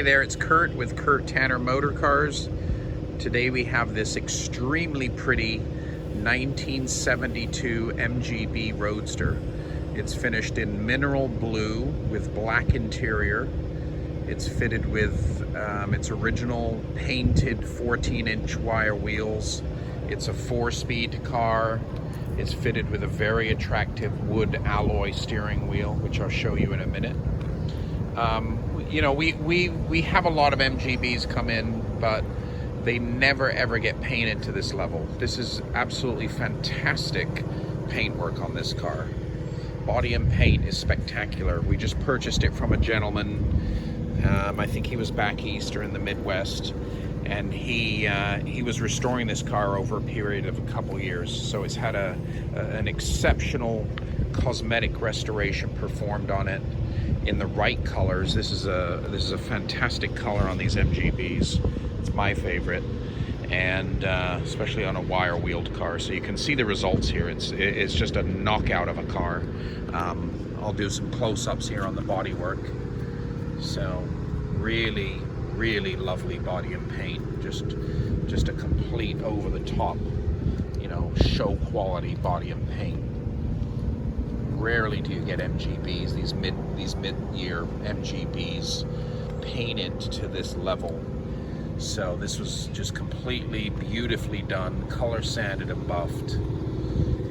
there, it's Kurt with Kurt Tanner Motor Cars. Today we have this extremely pretty 1972 Mgb Roadster. It's finished in mineral blue with black interior. It's fitted with its original painted 14-inch wire wheels. It's a 4-speed car. It's fitted with a very attractive wood alloy steering wheel, which I'll show you in a minute. You know, we have a lot of MGBs come in, but they never ever get painted to this level. This is absolutely fantastic paintwork on this car. Body and paint is spectacular. We just purchased it from a gentleman. I think he was back east or in the Midwest, and he was restoring this car over a period of a couple years. So it's had an exceptional cosmetic restoration performed on it in the right colors. This is a fantastic color on these MGBs. It's my favorite, and especially on a wire-wheeled car. So you can see the results here. It's just a knockout of a car. I'll do some close-ups here on the bodywork. So really, really lovely body and paint. Just a complete over-the-top, you know, show quality body and paint. Rarely do you get MGBs, these mid-year MGBs painted to this level. So this was just completely beautifully done, color sanded and buffed.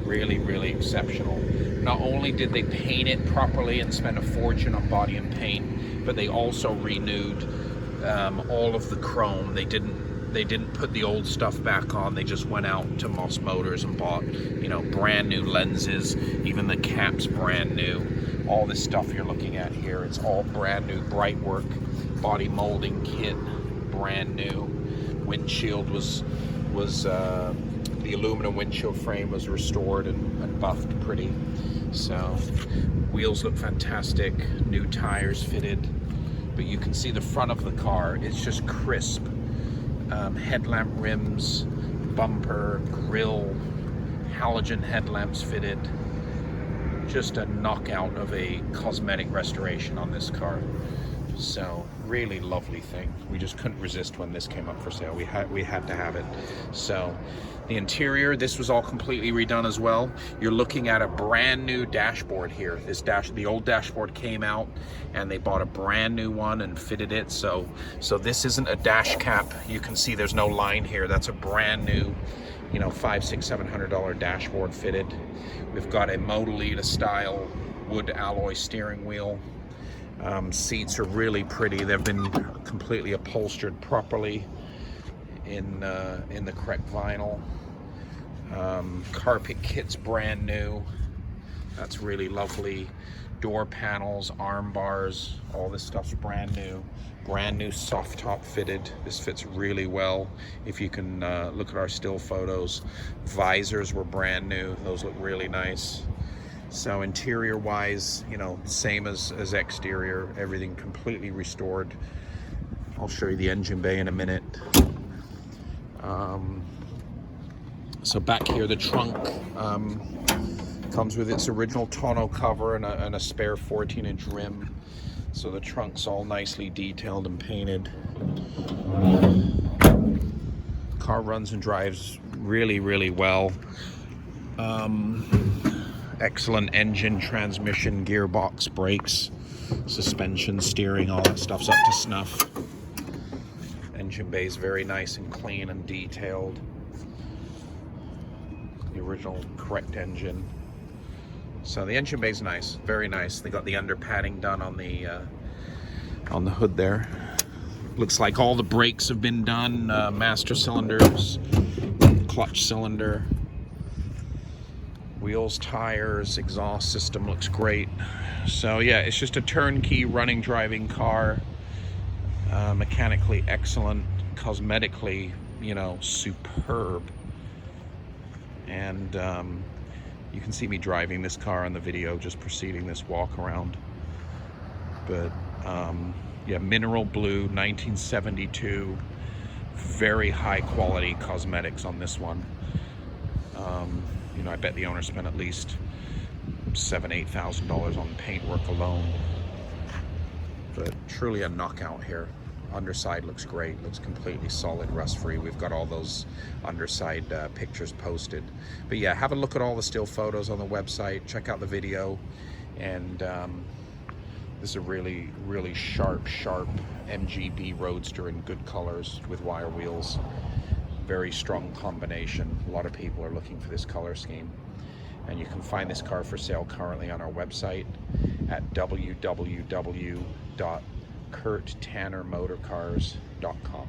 Really, really exceptional. Not only did they paint it properly and spend a fortune on body and paint, but they also renewed all of the chrome. They didn't put the old stuff back on. They just went out to Moss Motors and bought, you know, brand new lenses. Even the cap's brand new. All this stuff you're looking at here, it's all brand new. Brightwork body molding kit, brand new. Windshield was the aluminum windshield frame was restored and buffed pretty. So wheels look fantastic. New tires fitted, but you can see the front of the car. It's just crisp. Headlamp rims, bumper, grille, halogen headlamps fitted. Just a knockout of a cosmetic restoration on this car. So really lovely thing. We just couldn't resist when this came up for sale. We had to have it. So the interior, this was all completely redone as well. You're looking at a brand new dashboard here. The old dashboard came out and they bought a brand new one and fitted it. So this isn't a dash cap. You can see there's no line here. That's a brand new, you know, $500, $600, $700 dashboard fitted. We've got a Modellita style wood alloy steering wheel. Seats are really pretty. They've been completely upholstered properly in the correct vinyl. Carpet kit's brand new. That's really lovely. Door panels, arm bars, all this stuff's brand new. Brand new soft top fitted. This fits really well. If you can look at our still photos, visors were brand new. Those look really nice. So interior wise, you know, same as exterior, everything completely restored. I'll show you the engine bay in a minute. So back here, the trunk comes with its original tonneau cover and a spare 14-inch rim. So the trunk's all nicely detailed and painted. Car runs and drives really, really well. Excellent engine, transmission, gearbox, brakes, suspension, steering, all that stuff's up to snuff. Engine bay is very nice and clean and detailed. The original correct engine. So the engine bay is nice, very nice. They got the under padding done on the hood there. Looks like all the brakes have been done. Master cylinders, clutch cylinder. Wheels, tires, exhaust system looks great. So yeah, it's just a turnkey running, driving car. Mechanically excellent, cosmetically, you know, superb. And you can see me driving this car on the video, just proceeding this walk around. But yeah, mineral blue, 1972, very high quality cosmetics on this one. You know, I bet the owner spent at least $7,000–8,000 on paintwork alone. But truly a knockout here. Underside looks great, looks completely solid, rust-free. We've got all those underside pictures posted. But yeah, have a look at all the still photos on the website, check out the video, and this is a really, really sharp Mgb Roadster in good colors with wire wheels. Very strong combination. A lot of people are looking for this color scheme. And you can find this car for sale currently on our website at www.kurttannermotorcars.com.